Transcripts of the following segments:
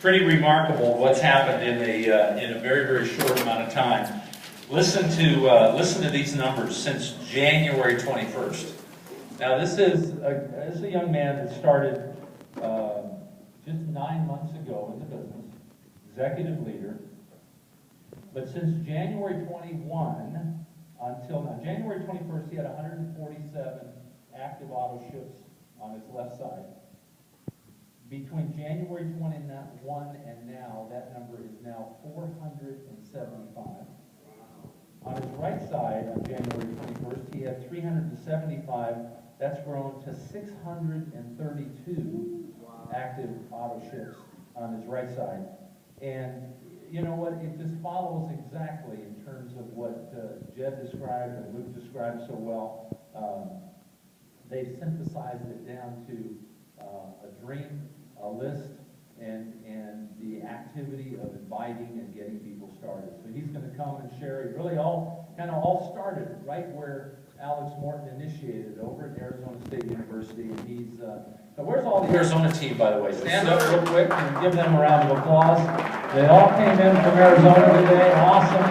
pretty remarkable what's happened in a very, very short amount of time. Listen to these numbers since January 21st. Now this is a young man that started just 9 months ago in the business, executive leader. But since January 21 until now, January 21st, he had 147 active auto ships on his left side. Between January 21 and now, that number is now 475. On his right side, on January 21st, he had 375. That's grown to 632 active auto ships on his right side. And you know what? It just follows exactly in terms of what Jed described and Luke described so well. They've synthesized it down to a dream, a list, and the activity of inviting and getting people started. So he's going to come and share. It really all started right where Alex Morton initiated over at Arizona State University, and he's. So where's all the Arizona team, by the way? Stand up real quick and give them a round of applause. They all came in from Arizona today. Awesome.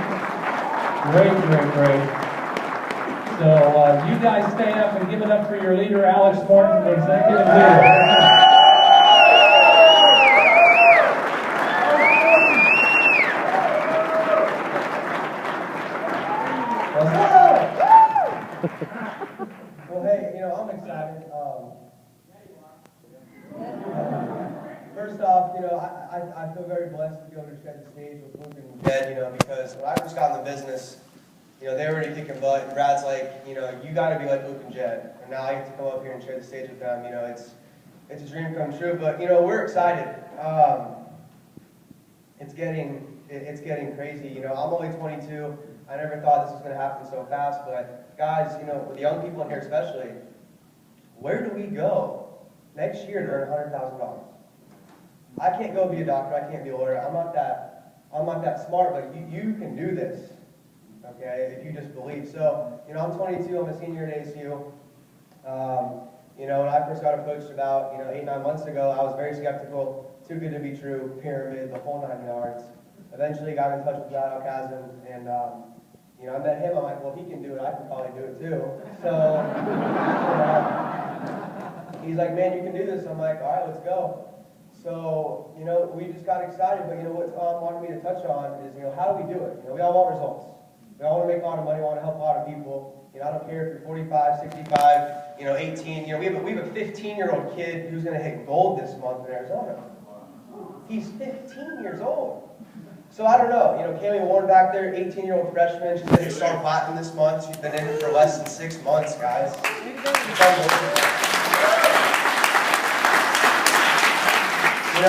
Great. So you guys stay up and give it up for your leader, Alex Morton, the executive leader. Well, hey, I'm excited. First off, I feel very blessed to be able to share the stage with Luke and Jed, because when I first got in the business, they were already kicking butt, and Brad's like, you got to be like Luke and Jed. And now I get to come up here and share the stage with them. It's a dream come true, but, we're excited. It's getting crazy. I'm only 22. I never thought this was going to happen so fast, but guys, with the young people in here especially, where do we go next year to earn $100,000? I can't go be a doctor. I can't be a lawyer. I'm not that smart, but you can do this, okay? If you just believe. So, I'm 22. I'm a senior at ASU. When I first got approached about 8-9 months ago, I was very skeptical. Too good to be true. Pyramid, the whole 9 yards. Eventually, got in touch with Brad Alcazan, and I met him. I'm like, well, if he can do it, I can probably do it too. So he's like, man, you can do this. I'm like, all right, let's go. So, we just got excited, but what Tom wanted me to touch on is, how do we do it? We all want results. We all want to make a lot of money, we want to help a lot of people. I don't care if you're 45, 65, 18. We have a 15-year-old kid who's going to hit gold this month in Arizona. He's 15 years old. So I don't know, Kaylee Warren back there, 18-year-old freshman, she's going to hit Star Platinum this month. She's been in it for less than 6 months, guys. So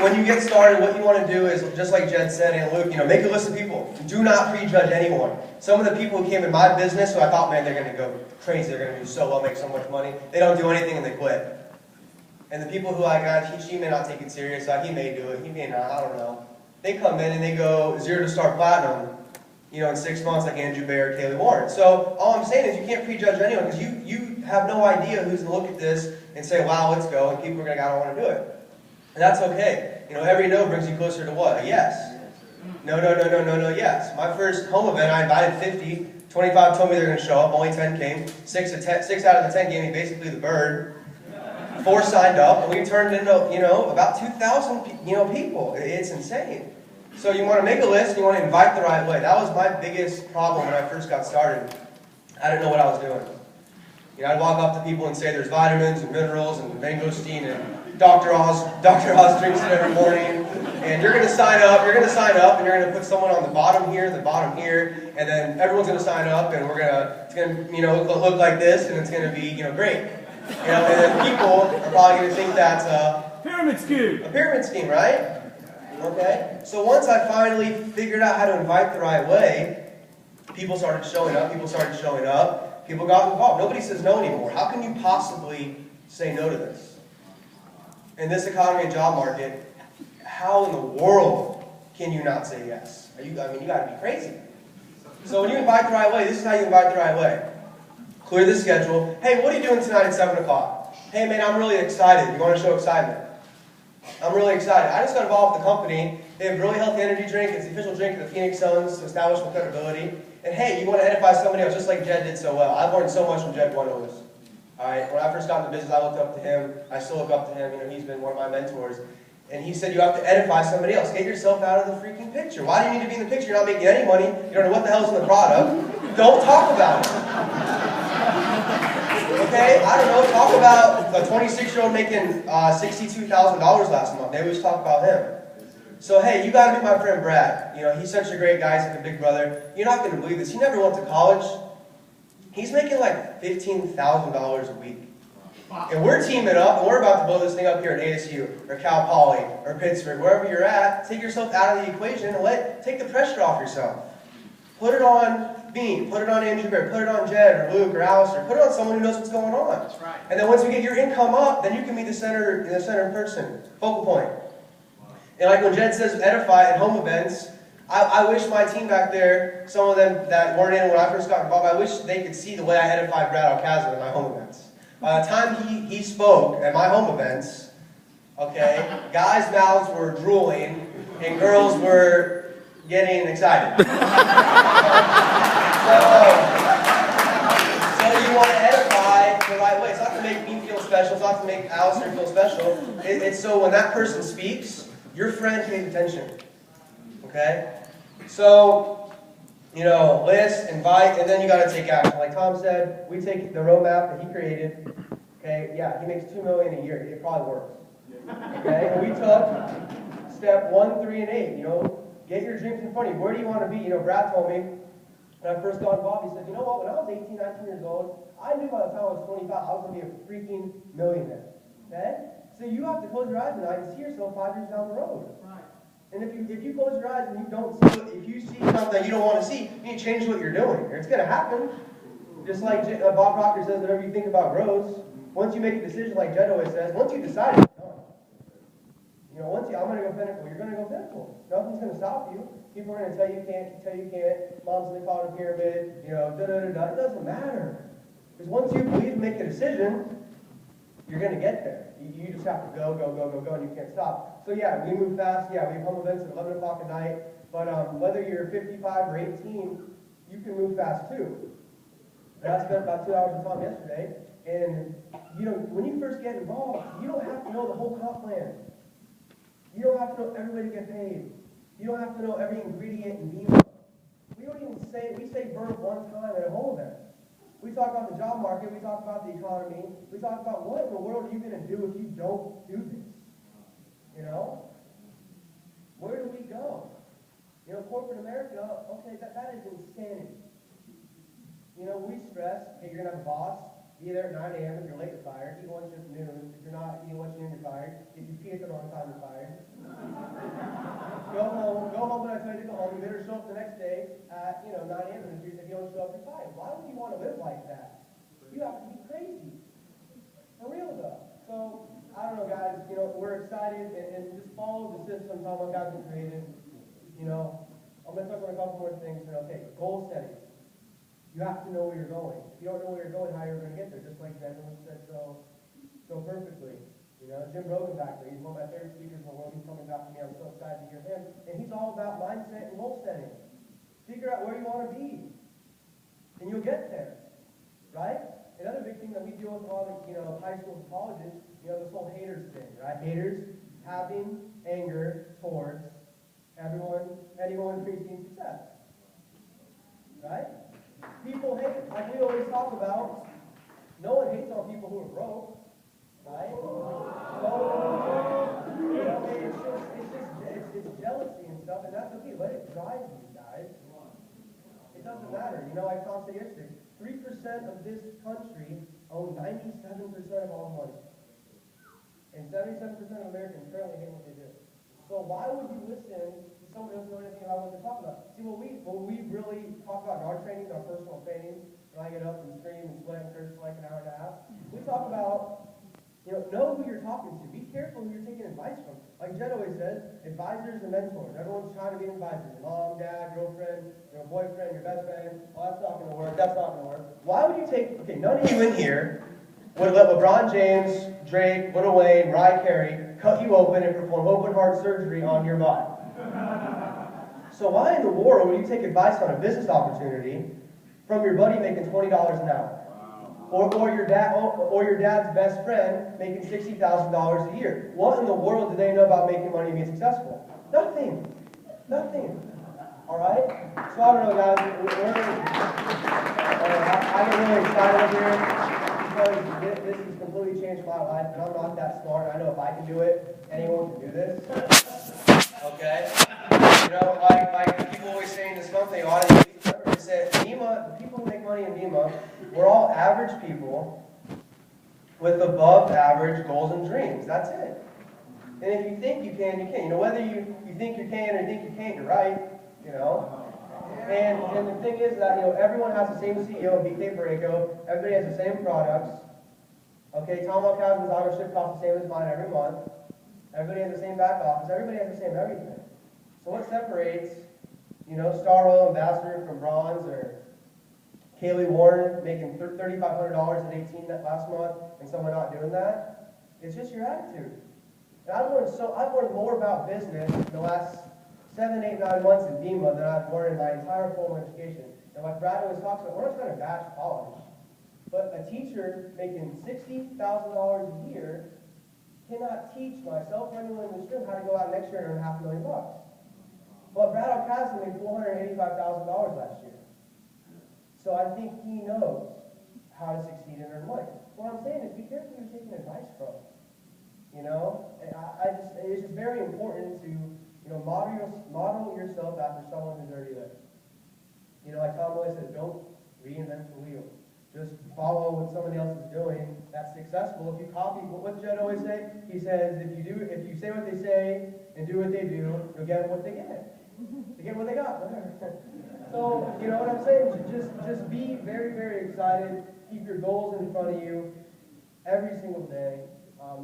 when you get started, what you want to do is, just like Jed said and Luke, make a list of people. Do not prejudge anyone. Some of the people who came in my business, who I thought, man, they're going to go crazy, they're going to do so well, make so much money, they don't do anything and they quit. And the people who I got, he may not take it serious, he may do it, he may not, I don't know. They come in and they go 0 to Star Platinum, in 6 months, like Andrew Bayer, Kaylee Warren. So all I'm saying is you can't prejudge anyone, because you have no idea who's going to look at this and say, wow, let's go, and people are going to go, I don't want to do it. And that's okay. Every no brings you closer to what? A yes. No, yes. My first home event, I invited 50. 25 told me they're going to show up. Only 10 came. 6 out of the 10 gave me basically the bird. 4 signed up, and we turned into, about 2,000, people. It's insane. So you want to make a list, and you want to invite the right way. That was my biggest problem when I first got started. I didn't know what I was doing. I'd walk up to people and say there's vitamins and minerals and mangosteen and Dr. Oz drinks it every morning, and you're going to sign up, and you're going to put someone on the bottom here, and then everyone's going to sign up, and it's going to look like this, and it's going to be, great. And then people are probably going to think that's a pyramid scheme, right? Okay. So once I finally figured out how to invite the right way, people started showing up, people got involved. Nobody says no anymore. How can you possibly say no to this? In this economy and job market, how in the world can you not say yes? You got to be crazy. So when you invite the right way, this is how you invite the right way. Clear the schedule. Hey, what are you doing tonight at 7 o'clock? Hey, man, I'm really excited. You want to show excitement? I'm really excited. I just got involved with the company. They have really healthy energy drink. It's the official drink of the Phoenix Suns to establish some credibility. And hey, you want to edify somebody else just like Jed did so well. I've learned so much from Jed One-O's. Alright, when I first got into business, I looked up to him. I still look up to him. You know, he's been one of my mentors. And he said you have to edify somebody else. Get yourself out of the freaking picture. Why do you need to be in the picture? You're not making any money. You don't know what the hell's in the product. Don't talk about it. Okay? I don't know. Talk about a 26-year-old making $62,000 last month. They always talk about him. So hey, you got to meet my friend Brad. You know, he's such a great guy. He's like a big brother. You're not going to believe this. He never went to college. He's making like $15,000 a week. And we're teaming up, and we're about to blow this thing up here at ASU, or Cal Poly, or Pittsburgh, wherever you're at. Take yourself out of the equation and take the pressure off yourself. Put it on me, put it on Andrew Bear, put it on Jed, or Luke, or Alistair. Put it on someone who knows what's going on. That's right. And then once you get your income up, then you can be the center person, focal point. And like when Jed says edify at home events, I wish my team back there, some of them that weren't in when I first got involved, I wish they could see the way I edified Brad Alcazar at my home events. By the time he spoke at my home events, okay, guys' mouths were drooling and girls were getting excited. So you want to edify the right way. It's not to make me feel special. It's not to make Alistair feel special. It's so when that person speaks, your friend pays attention. Okay? So, you know, list, invite, and then you got to take action. Like Tom said, we take the roadmap that he created. Okay, yeah, he makes $2 million a year. It probably works. Okay, and we took step 1, 3, and 8. You know, get your dreams in front of you. Where do you want to be? You know, Brad told me when I first got involved. He said, you know what? When I was 18, 19 years old, I knew by the time I was 25, I was going to be a freaking millionaire. Okay, so you have to close your eyes tonight and see yourself 5 years down the road. Right. And if you close your eyes and you don't see, if you see something that you don't want to see, you need to change what you're doing. It's going to happen. Just like Bob Proctor says, whatever you think about grows. Once you make a decision, like Jed always says, once you decide, it's done. You know, once I'm going to go Pinnacle, you're going to go Pinnacle. Nothing's going to stop you. People are going to tell you can't, Mom's going to call it a pyramid, you know, da-da-da-da. It doesn't matter. Because once you believe and make a decision, you're going to get there. You just have to go, and you can't stop. So yeah, we move fast. Yeah, we have home events at 11 o'clock at night. But whether you're 55 or 18, you can move fast too. And I spent about 2 hours with Tom yesterday. And, you know, when you first get involved, you don't have to know the whole comp plan. You don't have to know every way to get paid. You don't have to know every ingredient in Vemma. We don't even say, we say burn one time at a home event. We talk about the job market, we talk about the economy, we talk about what in the world are you going to do if you don't do this? You know? Where do we go? You know, corporate America, okay, that is insanity. You know, we stress, hey, you're going to have a boss, be there at 9 a.m. if you're late, you're fired. Eat lunch at noon. If you're not eating lunch at noon, you're fired. If you pee at the wrong time, you're fired. Go home when I tell you to go home. You better show up the next day at, 9 a.m. and if you don't show up, you're fired. Why would you want to live like that? You have to be crazy. For real, though. So, I don't know, guys. You know, we're excited and just follow the system, how God's been created. You know, I'm going to touch on a couple more things. Okay, goal setting. You have to know where you're going. If you don't know where you're going, how you're going to get there, just like Vemma said so perfectly. You know, Jim Brogan back there, he's one of my favorite speakers in the world. He's coming back to me. I'm so excited to hear him. And he's all about mindset and goal setting. Figure out where you want to be, and you'll get there, right? Another big thing that we deal with a lot of, high schools and colleges, this whole haters thing, right? Haters having anger towards anyone reaching success, right? People hate, like we always talk about, no one hates on people who are broke, right? It's jealousy and stuff, and that's okay. Let it drive you, guys. It doesn't matter. Like Tom said yesterday, 3% of this country own 97% of all the money. And 77% of Americans currently hate what they do. So why would you listen to someone who doesn't know anything about what they're talking about? See, when we really talk about our training, our personal training, when I get up and scream and sweat and curse for like an hour and a half, we talk about, know who you're talking to. Be careful who you're taking advice from. Like Jed always says, advisors and mentors. Everyone's trying to be an advisor. Your mom, dad, girlfriend, your boyfriend, your best friend. Oh, that's not going to work. That's not going to work. Why would you take, none of you in here would let LeBron James, Drake, Lil Wayne, Mariah Carey cut you open and perform open heart surgery on your body. So why in the world would you take advice on a business opportunity from your buddy making $20 an hour? Or your dad's best friend making $60,000 a year? What in the world do they know about making money and being successful? Nothing. Nothing. All right? So I don't know, guys. I get really excited up here because this has completely changed my life, and I'm not that smart. I know if I can do it, anyone can do this. Okay? You know, like people always say in this company, a lot of people say, Vemma, the people who make money in Vemma, we're all average people with above average goals and dreams. That's it. And if you think you can, you can. You know, whether you think you can or you think you can't, you're right. You know? And the thing is that, you know, everyone has the same CEO, BK Pareko. Everybody has the same products. Okay, Tom Alcazar's ownership costs the same as mine every month. Everybody has the same back office. Everybody has the same everything. So what separates, you know, Star Oil Ambassador from Bronze, or Kaylee Warren making $3,500 at 18 last month and someone not doing that? It's just your attitude. And I've learned more about business in the last 7, 8, 9 months in Vemma than I've learned in my entire formal education. And like Brad always talks about, we're not trying to bash college, but a teacher making $60,000 a year cannot teach myself or anyone in this room how to go out next year and earn $500,000. But Brad Alcazar made $485,000 last year. So I think he knows how to succeed and earn money. What I'm saying is, be careful who you're taking advice from. You know, it's just very important to, you know, model yourself after someone who's already there. You know, like Tom always says, don't reinvent the wheel. Just follow what somebody else is doing that's successful. If you copy, what's Jed always say? He says, if you say what they say and do what they do, you'll get what they get. They get what they got, whatever. So, you know what I'm saying? Just be very, very excited. Keep your goals in front of you every single day.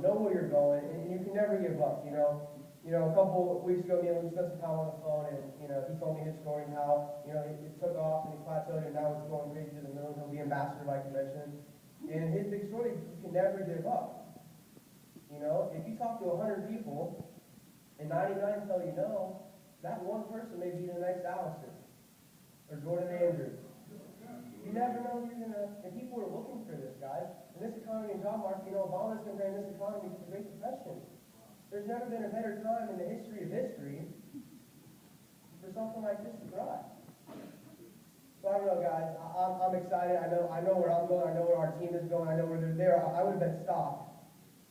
Know where you're going, and you can never give up. You know, a couple of weeks ago, we spent some time on the phone, and you know, he told me his story and how it took off and he plateaued, and now it's going crazy to the moon. He'll be ambassador, like you mentioned. And his big story, you can never give up. You know, if you talk to 100 people and 99 tell you no, that one person may be the next Alistair or Jordan Andrews. You never know who you're gonna. And people are looking for this, guys. In this economy and job market, you know, Obama's been bringing this economy to the Great Depression. There's never been a better time in the history of history for something like this to thrive. So I don't know, guys. I'm excited. I know where I'm going. I know where our team is going. I know where they're there. I would have been stopped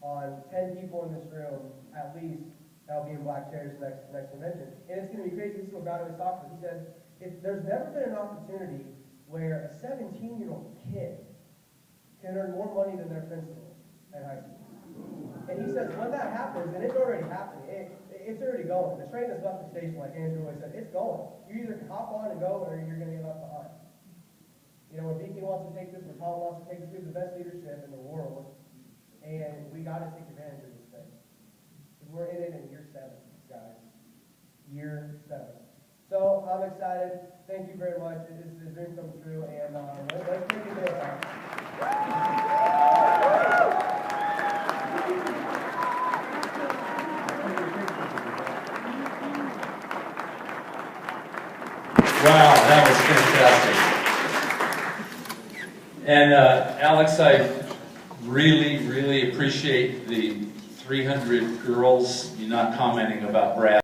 on 10 people in this room at least that'll be in black chairs next convention. And it's going to be crazy. This is what God always talks about. He says, there's never been an opportunity where a 17-year-old kid can earn more money than their principal at high school. And he says, when that happens, and it's already happening, it's already going. The train has left the station, like Andrew always said, it's going. You either can hop on and go, or you're going to get left behind. You know, where BK wants to take this, where Tom wants to take this, we have the best leadership in the world, and we got to take advantage of this thing. Because we're in it in year 7, guys. Year 7. So I'm excited. Thank you very much. This is a dream come true, and let's make it good. Wow, that was fantastic. And Alex, I really, really appreciate the 300 girls. You're not commenting about Brad.